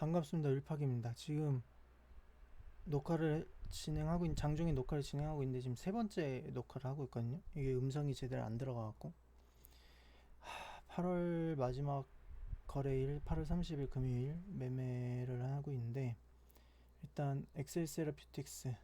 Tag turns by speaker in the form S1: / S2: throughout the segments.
S1: 반갑습니다. 율팍입니다. 지금 장중에 녹화를 진행하고 있는데 지금 세 번째 녹화를 하고 있거든요. 이게 음성이 제대로 안 들어가갖고 8월 마지막 거래일 8월 30일 금요일 매매를 하고 있는데, 일단 엑셀 세라피틱스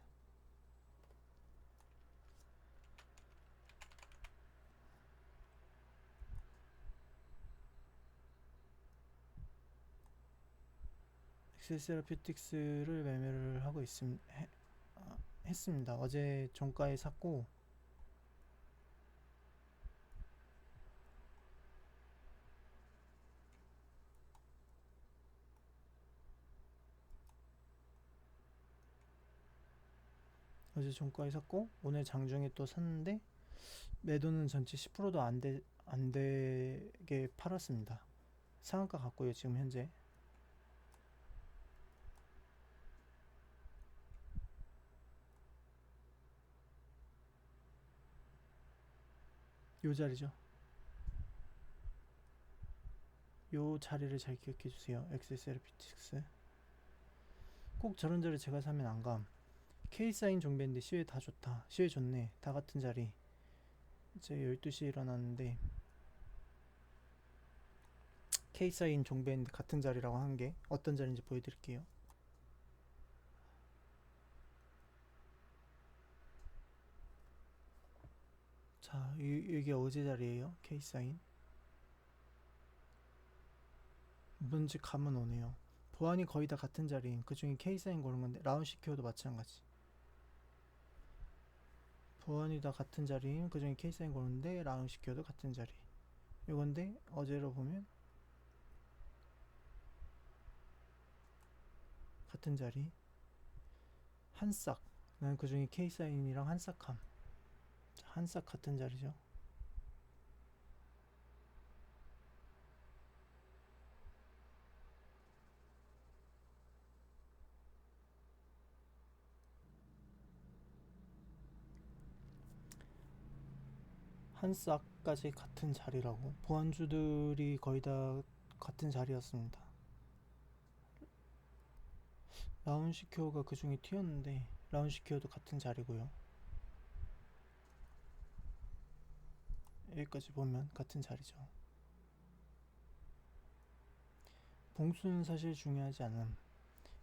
S1: 를 매매를 하고 했습니다. 어제 종가에 샀고, 오늘 장중에 또 샀는데 매도는 전체 10%도 안 되게 팔았습니다. 상한가 같고요. 지금 현재 요 자리죠. 요 자리를 잘 기억해 주세요. XSLPTX 꼭 저런 자리 제가 사면 안감. K사인 종배인데 시외 다 좋다, 시외 좋네, 다 같은 자리. 제가 12시에 일어났는데 K사인 종배인데 같은 자리라고 한 게 어떤 자리인지 보여드릴게요. 자, 이게 어제 자리에요. K사인 뭔지 감은 오네요. 보안이 거의 다 같은 자리인, 그 중에 K사인 고른 건데, 라운시큐어도 마찬가지. 보안이 다 같은 자리인, 그 중에 K사인 고른데 라운시큐어도 같은 자리. 이건데 어제로 보면 같은 자리. 한싹, 난 그 중에 K사인이랑 한싹함. 한싹 같은 자리죠. 한싹까지 같은 자리라고. 보안주들이 거의 다 같은 자리였습니다. 라운시큐어가 그 중에 튀었는데 라운시큐어도 같은 자리고요. 여기까지 보면 같은 자리죠. 봉수는 사실 중요하지 않음.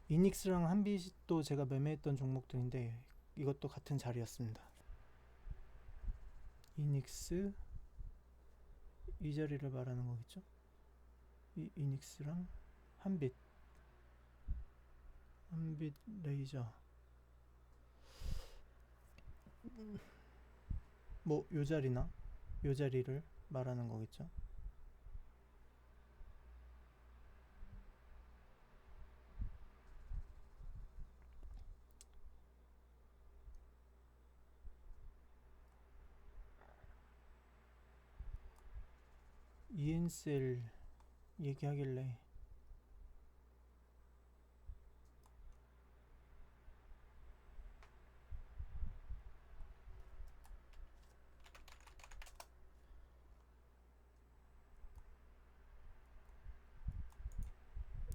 S1: 이닉스랑 한빛도 제가 매매했던 종목들인데 이것도 같은 자리였습니다. 이닉스, 이 자리를 말하는 거겠죠? 이닉스랑 한빛 레이저, 뭐 요 자리나 요 자리를 말하는 거겠죠? ENCL 얘기하길래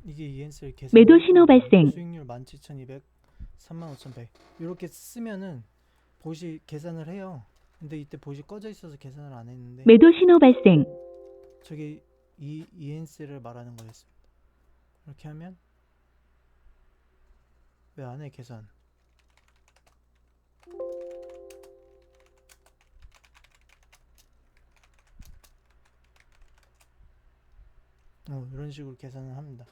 S1: 이게 ENCL 계산
S2: 매도 신호 발생.
S1: 수익률 17,200, 35,100 이렇게 쓰면은 보시 계산을 해요. 근데 이때 보시 꺼져 있어서 계산을 안 했는데
S2: 매도 신호 발생.
S1: 저게 ENC를 말하는 거였습니다. 이렇게 하면 왜 안 해 계산? 이런 식으로 계산을 합니다.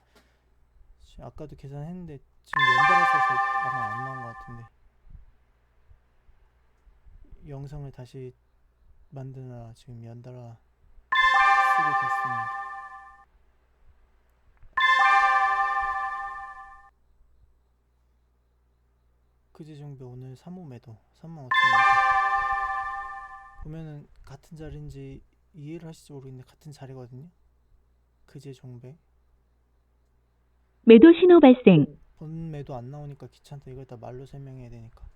S1: 아까도 계산했는데 지금 연달아서 아마 안 나온 것 같은데, 영상을 다시 만드느라 지금 연달아 쓰게 됐습니다. 그제 정도 오늘 3호 매도 35,000 매도 보면은 같은 자리인지 이해를 하실지 모르겠는데 같은 자리거든요. 그제 종배
S2: 매도 신호 발생.
S1: 본 매도 안 나오니까 귀찮다. 이걸 다 말로 설명해야 되니까.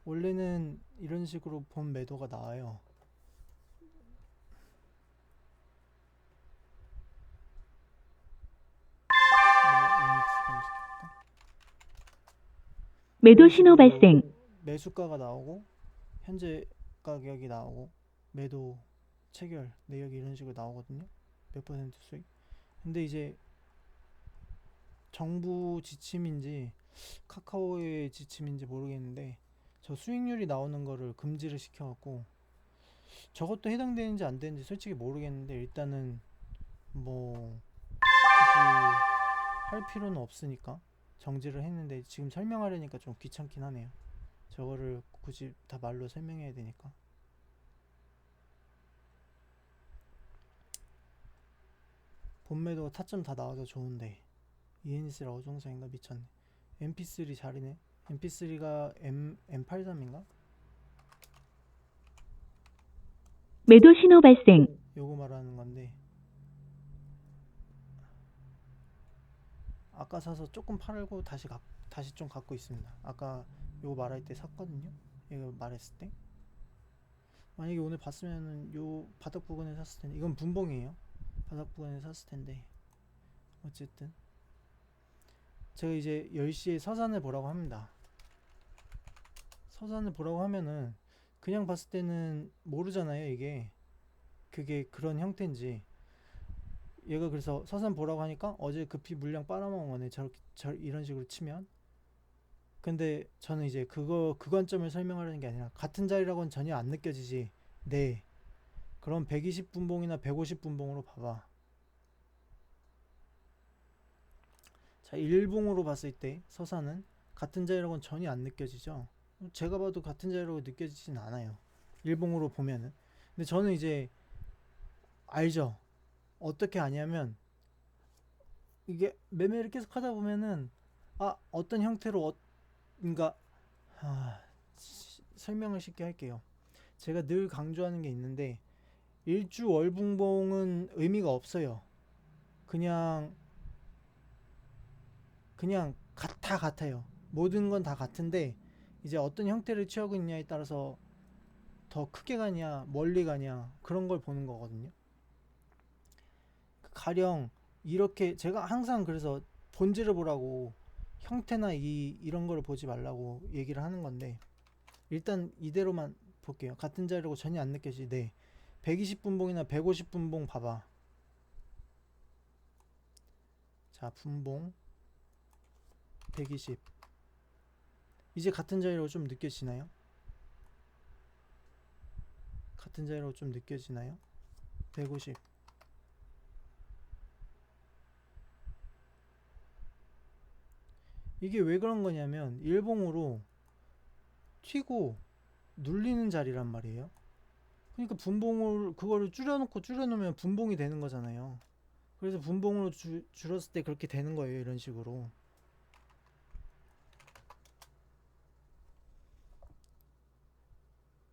S1: 원래는 이런 식으로 본 매도가 나와요. 이닉스 검사
S2: 매도 신호 발생.
S1: 매수가가 나오고 현재 가격이 나오고 매도 체결 내역이 이런 식으로 나오거든요. 몇 퍼센트 수익. 근데 이제 정부 지침인지 카카오의 지침인지 모르겠는데 저 수익률이 나오는 거를 금지를 시켜갖고 저것도 해당되는지 안 되는지 솔직히 모르겠는데 일단은 뭐 굳이 할 필요는 없으니까 정지를 했는데 지금 설명하려니까 좀 귀찮긴 하네요. 저거를 굳이 다 말로 설명해야 되니까. 본매도가 타점 다 나와서 좋은데 ENS라 어종사인가 미쳤네. MP3 자리네. MP3가 M83인가?
S2: 매도 신호 발생.
S1: 요거 말하는 건데 아까 사서 조금 팔고 다시 좀 갖고 있습니다. 아까 요거 말할 때 샀거든요. 이거 말했을 때 만약에 오늘 봤으면은 요 바닥 부근에 샀을 텐데 이건 분봉이에요. 바닥 부근에 샀을 텐데 어쨌든 제가 이제 10시에 서산을 보라고 합니다. 서산을 보라고 하면은 그냥 봤을 때는 모르잖아요. 이게 그게 그런 형태인지. 얘가 그래서 서산 보라고 하니까 어제 급히 물량 빨아먹은 거네. 이런 식으로 치면. 근데 저는 이제 그 관점을 설명하려는 게 아니라 같은 자리라고는 전혀 안 느껴지지. 네. 그럼 120분봉이나 150분봉으로 봐봐. 자, 일봉으로 봤을 때 서산은 같은 자리라고는 전혀 안 느껴지죠. 제가 봐도 같은 자리라고 느껴지진 않아요. 일봉으로 보면은. 근데 저는 이제 알죠. 어떻게 아냐면 이게 매매를 계속 하다 보면은 어떤 형태로 그러니까 설명을 쉽게 할게요. 제가 늘 강조하는 게 있는데 일주 월분봉은 의미가 없어요. 그냥 다 같아요. 모든 건 다 같은데 이제 어떤 형태를 취하고 있냐에 따라서 더 크게 가냐 멀리 가냐 그런 걸 보는 거거든요. 가령 이렇게 제가 항상 그래서 본질을 보라고 형태나 이런 거를 보지 말라고 얘기를 하는 건데 일단 이대로만 볼게요. 같은 자리라고 전혀 안 느껴지지. 네. 120분봉이나 150분봉 봐봐. 자, 분봉 120 이제 같은 자리라고 좀 느껴지나요? 같은 자리라고 좀 느껴지나요? 150 이게 왜 그런 거냐면 일봉으로 튀고 눌리는 자리란 말이에요. 그러니까 분봉을 그거를 줄여놓으면 분봉이 되는 거잖아요. 그래서 분봉으로 줄였을 때 그렇게 되는 거예요. 이런 식으로.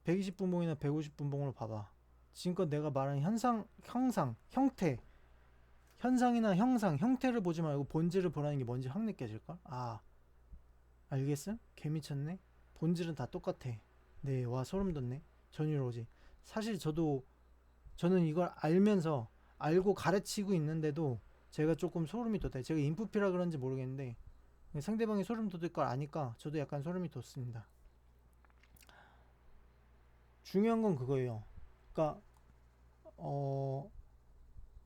S1: (120분봉이나) (150분봉으로) 봐봐. 지금껏 내가 말한 현상이나 형태를 보지 말고 본질을 보라는 게 뭔지 확 느껴질걸? 알겠음? 개미쳤네? 본질은 다 똑같아. 네, 와 소름 돋네. 전율 오지. 사실 저는 이걸 알고 가르치고 있는데도 제가 조금 소름이 돋아요. 제가 인프피라 그런지 모르겠는데 상대방이 소름 돋을 걸 아니까 저도 약간 소름이 돋습니다. 중요한 건 그거예요. 그러니까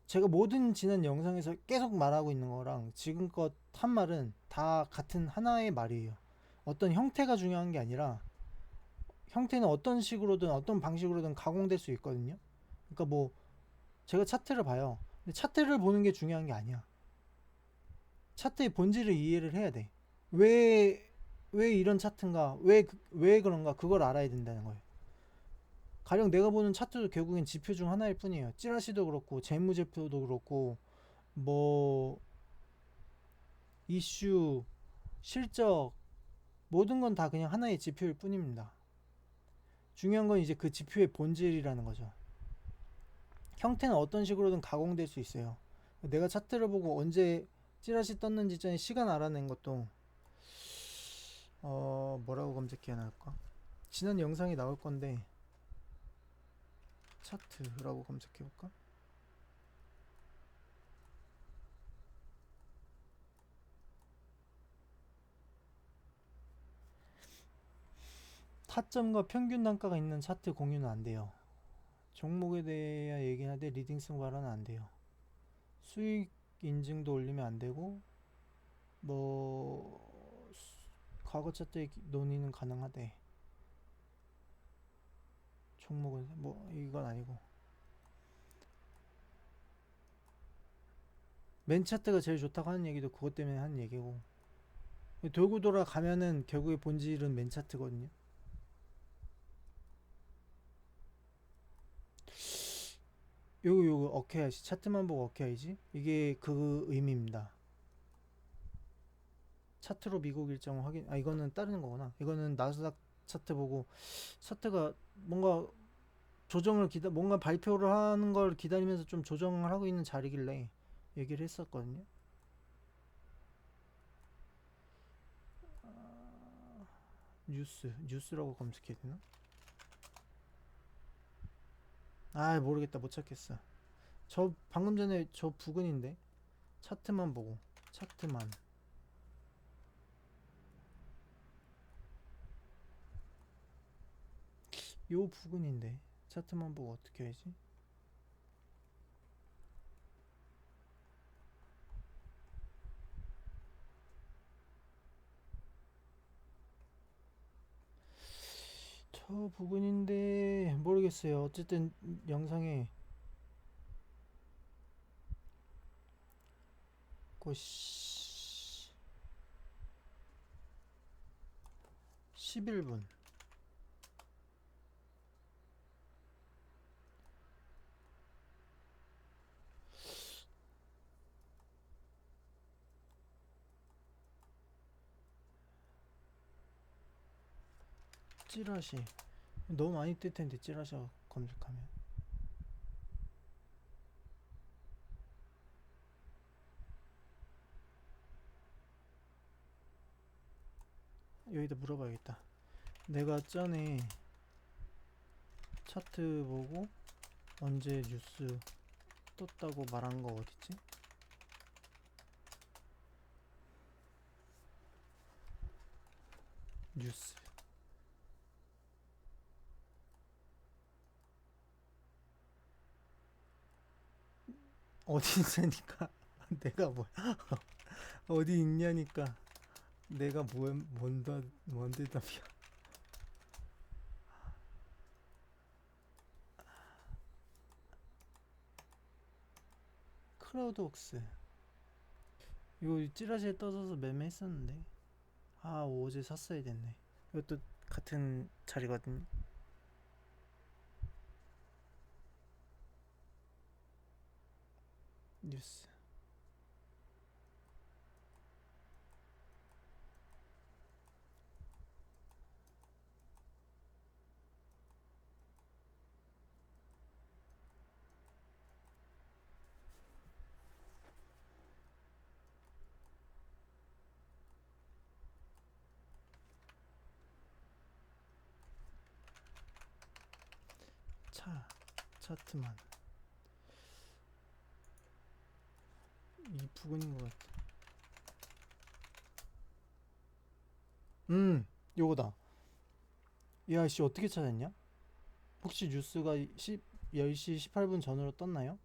S1: 제가 모든 지난 영상에서 계속 말하고 있는 거랑 지금껏 한 말은 다 같은 하나의 말이에요. 어떤 형태가 중요한 게 아니라 형태는 어떤 식으로든 어떤 방식으로든 가공될 수 있거든요. 그러니까 뭐 제가 차트를 봐요. 근데 차트를 보는 게 중요한 게 아니야. 차트의 본질을 이해를 해야 돼. 왜 이런 차트인가? 왜 그런가? 그걸 알아야 된다는 거예요. 가령 내가 보는 차트도 결국엔 지표 중 하나일 뿐이에요. 찌라시도 그렇고 재무제표도 그렇고 뭐 이슈, 실적 모든 건 다 그냥 하나의 지표일 뿐입니다. 중요한 건 이제 그 지표의 본질이라는 거죠. 형태는 어떤 식으로든 가공될 수 있어요. 내가 차트를 보고 언제 찌라시 떴는지 전에 시간 알아낸 것도 뭐라고 검색해야 나올까? 지난 영상이 나올 건데 차트라고 검색해볼까? 하점과 평균 단가가 있는 차트 공유는 안 돼요. 종목에 대해 얘기는 하되 리딩성 발언은 안 돼요. 수익 인증도 올리면 안 되고 뭐 과거 차트의 논의는 가능하대. 종목은 뭐 이건 아니고 맨 차트가 제일 좋다고 하는 얘기도 그것 때문에 하는 얘기고 돌고 돌아가면은 결국에 본질은 맨 차트거든요. 요거 어케야지 차트만 보고 어케야지 이게 그 의미입니다. 차트로 미국 일정을 확인. 아 이거는 다른 거구나. 이거는 나스닥 차트 보고 차트가 뭔가 조정을 뭔가 발표를 하는 걸 기다리면서 좀 조정을 하고 있는 자리길래 얘기를 했었거든요. 뉴스라고 검색해야 되나? 아 모르겠다 못 찾겠어. 저 방금 전에 저 부근인데 차트만 보고 차트만 요 부근인데 차트만 보고 어떻게 해야지? 저 부근인데 모르겠어요. 어쨌든 영상에 그 11분 찌라시 너무 많이 뜰 텐데 찌라시 검색하면 여기다 물어봐야겠다. 내가 전에 차트 보고 언제 뉴스 떴다고 말한 거 어딨지? 뉴스 어디 있으니까 내가 뭐 어디 있냐니까 내가 뭔 대답이야. 크라우드웍스 이거 찌라시에 떠져서 매매했었는데 아 어제 샀어야 됐네. 이것도 같은 자리거든요. 뉴스 차트만 이 부근인 것 같아. 요거다. 야씨 어떻게 찾았냐? 혹시 뉴스가 10시 18분 전으로 떴나요?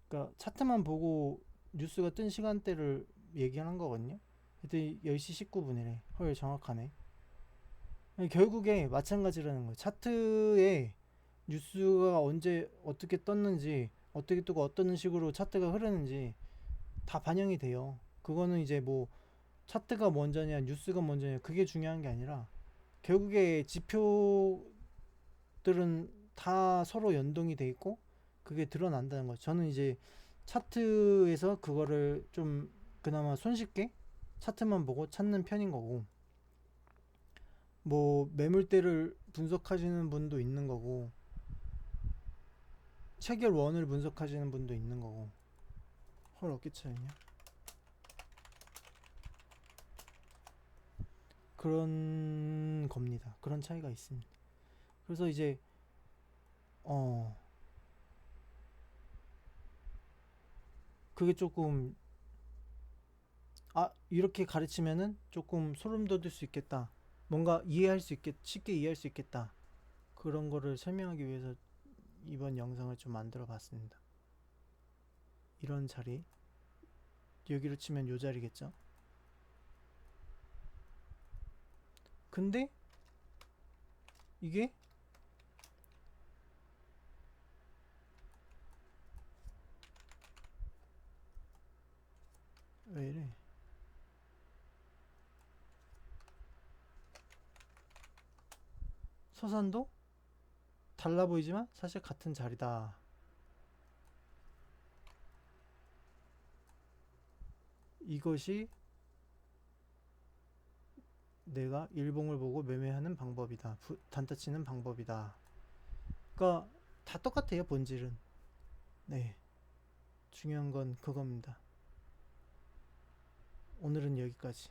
S1: 그러니까 차트만 보고 뉴스가 뜬 시간대를 얘기하는 거거든요. 그때 10시 19분이래. 헐 정확하네. 결국에 마찬가지라는 거예요. 차트에 뉴스가 언제 어떻게 떴는지 어떻게 뜨고 어떤 식으로 차트가 흐르는지 다 반영이 돼요. 그거는 이제 뭐 차트가 먼저냐 뉴스가 먼저냐 그게 중요한 게 아니라 결국에 지표들은 다 서로 연동이 돼 있고 그게 드러난다는 거죠. 저는 이제 차트에서 그거를 좀 그나마 손쉽게 차트만 보고 찾는 편인 거고 뭐 매물대를 분석하시는 분도 있는 거고 체결원을 분석하시는 분도 있는 거고. 헐 어깨 차이냐? 그런 겁니다. 그런 차이가 있습니다. 그래서 이제 그게 조금 이렇게 가르치면은 조금 소름 돋을 수 있겠다 뭔가 쉽게 이해할 수 있겠다. 그런 거를 설명하기 위해서 이번 영상을 좀 만들어 봤습니다. 이런 자리, 여기로 치면 요 자리겠죠? 근데 이게 왜 이래? 서산도 달라 보이지만 사실 같은 자리다. 이것이 내가 일봉을 보고 매매하는 방법이다. 단타 치는 방법이다. 그러니까 다 똑같아요, 본질은. 네. 중요한 건 그겁니다. 오늘은 여기까지.